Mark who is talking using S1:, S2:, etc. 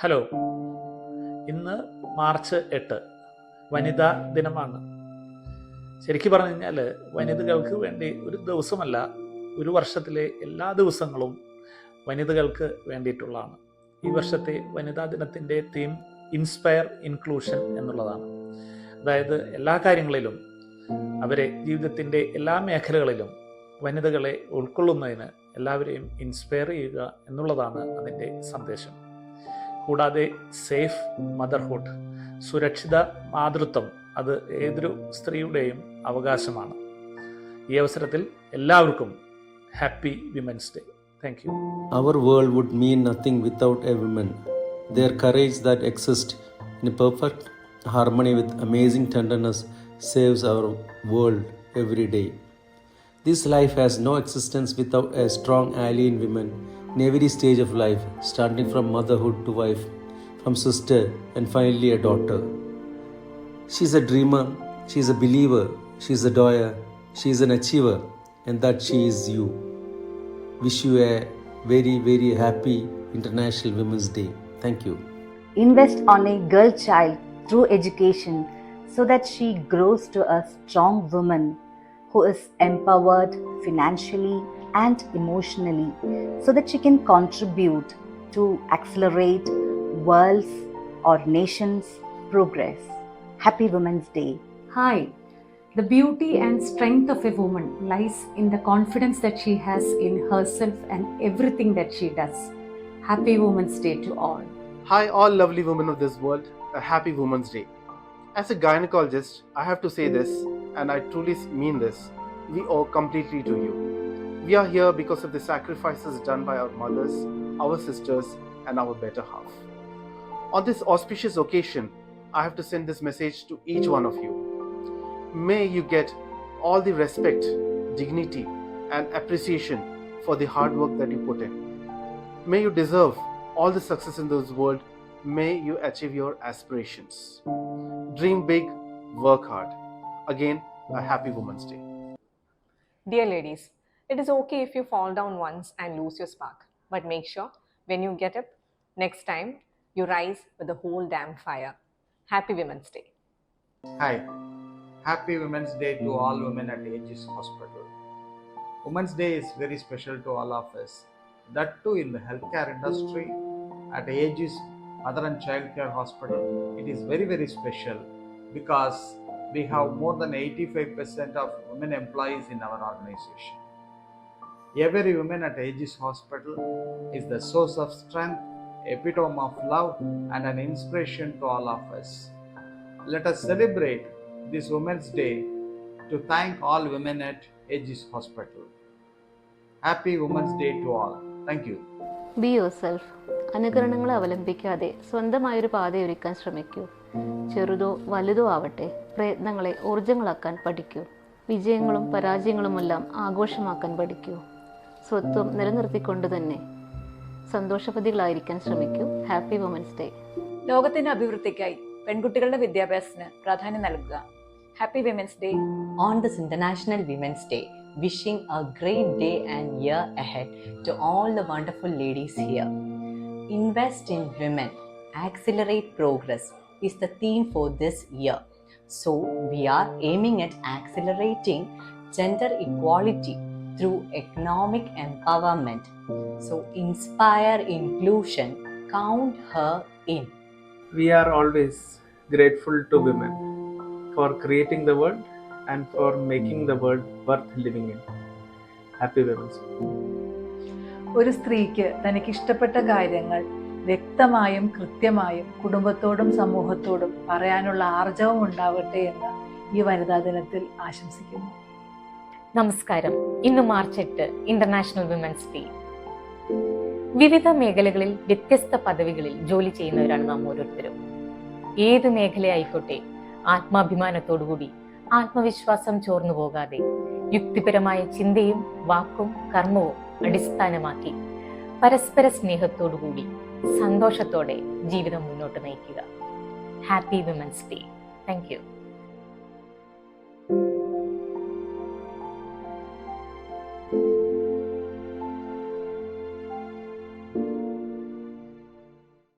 S1: Hello, ഇന്ന് March 8 വനിതാ ദിനമാണ്. ശരിക്കും പറഞ്ഞു കഴിഞ്ഞാൽ വനിതകൾക്ക് വേണ്ടി ഒരു ദിവസമല്ല, ഒരു വർഷത്തിലെ എല്ലാ ദിവസങ്ങളും വനിതകൾക്ക് വേണ്ടിയിട്ടുള്ളതാണ്. ഈ വർഷത്തെ വനിതാ ദിനത്തിൻ്റെ തീം ഇൻസ്പയർ ഇൻക്ലൂഷൻ എന്നുള്ളതാണ്. അതായത് എല്ലാ കാര്യങ്ങളിലും അവരെ ജീവിതത്തിൻ്റെ എല്ലാ മേഖലകളിലും വനിതകളെ ഉൾക്കൊള്ളുന്നതിന് എല്ലാവരെയും ഇൻസ്പയർ ചെയ്യുക എന്നുള്ളതാണ് അതിൻ്റെ സന്ദേശം. കൂടാതെ സേഫ് മദർഹുഡ്, സുരക്ഷിത മാതൃത്വം, അത് ഏതൊരു സ്ത്രീയുടെയും അവകാശമാണ്. ഈ അവസരത്തിൽ എല്ലാവർക്കും happy women's day. Thank you.
S2: Our world would mean nothing without a woman. Their courage that exists in a perfect harmony with amazing tenderness saves our world every day. This life has no existence without a strong ally in women in every stage of life, starting from motherhood to wife, from sister and finally a daughter. She is a dreamer, she is a believer, she is a doer, she is an achiever, and that she is you. Wish you a very, very happy International Women's Day. Thank you.
S3: Invest on a girl child through education so that she grows to a strong woman who is empowered financially and emotionally, so that she can contribute to accelerate world's or nation's progress. Happy Women's Day.
S4: Hi. The beauty and strength of a woman lies in the confidence that she has in herself and everything that she does. Happy Women's Day to all.
S5: Hi, all lovely women of this world. A happy Women's Day. As a gynecologist, I have to say this, and I truly mean this. We owe completely to you. We are here because of the sacrifices done by our mothers, our sisters, and our better half. On this auspicious occasion, I have to send this message to each one of you. May you get all the respect, dignity, and appreciation for the hard work that you put in. May you deserve all the success in this world. May you achieve your aspirations. Dream big, work hard. Again, a happy Women's Day.
S6: Dear ladies, it is okay if you fall down once and lose your spark, but make sure when you get up, next time you rise with the whole damn fire. Happy Women's Day.
S7: Hi, happy Women's Day to all women at Aegis Hospital. Women's Day is very special to all of us. That too in the healthcare industry at Aegis Mother and Child Care Hospital, it is very, very special because we have more than 85% of women employees in our organization. Every woman at Aegis Hospital is the source of strength, epitome of love, and an inspiration to all of us. Let us celebrate this Women's Day to thank all women at Aegis Hospital. Happy Women's Day to all. Thank you.
S8: Be yourself. അനുകരണങ്ങളെ അവലംബിക്കാതെ സ്വന്തമായൊരു പാതയൊരുക്കാൻ ശ്രമിക്കൂ. ചെറുതോ വലുതോ ആവട്ടെ, പ്രയത്നങ്ങളെ ഊർജ്ജങ്ങളാക്കാൻ പഠിക്കൂ. വിജയങ്ങളും പരാജയങ്ങളുമെല്ലാം ആഘോഷമാക്കാൻ പഠിക്കൂ. സ്വത്വം നിലനിർത്തിക്കൊണ്ട് തന്നെ സന്തോഷവതികളായിരിക്കാൻ ശ്രമിക്കൂ. Happy women's day.
S9: ലോകത്തിന്റെ അഭിവൃദ്ധിക്കായി പെൺകുട്ടികളുടെ വിദ്യാഭ്യാസത്തിന് പ്രാധാന്യം നൽകുക. Happy women's day.
S10: On this International Women's Day, wishing a great day and year ahead to all the wonderful ladies here. Invest in women, accelerate progress is the theme for this year. So we are aiming at accelerating gender equality through economic empowerment. So inspire inclusion, count her in.
S11: We are always grateful to women for creating the world and for making the world worth living in. Happy Women's Day.
S4: ഒരു സ്ത്രീക്ക് തനിക്ക് ഇഷ്ടപ്പെട്ട കാര്യങ്ങൾ വ്യക്തമായും കൃത്യമായും കുടുംബത്തോടും സമൂഹത്തോടും പറയാനുള്ള ആർജവം ഉണ്ടാവട്ടെ എന്ന് ഈ വനിതാ ദിനത്തിൽ ആശംസിക്കുന്നു.
S6: നമസ്കാരം. ഇന്ന് മാർച്ച് 8 ഇന്റർനാഷണൽ വിമൻസ് ഡേ. വിവിധ മേഖലകളിൽ വ്യത്യസ്ത പദവികളിൽ ജോലി ചെയ്യുന്നവരാണ് നാം ഓരോരുത്തരും. ഏത് മേഖലയായിക്കോട്ടെ, ആത്മാഭിമാനത്തോടുകൂടി ആത്മവിശ്വാസം ചോർന്നു പോകാതെ യുക്തിപരമായ ചിന്തയും വാക്കും കർമ്മവും അടിസ്ഥാനമാക്കി പരസ്പര സ്നേഹത്തോടുകൂടി സന്തോഷത്തോടെ ജീവിതം മുന്നോട്ട് നയിക്കുക. Happy women's day. Thank you.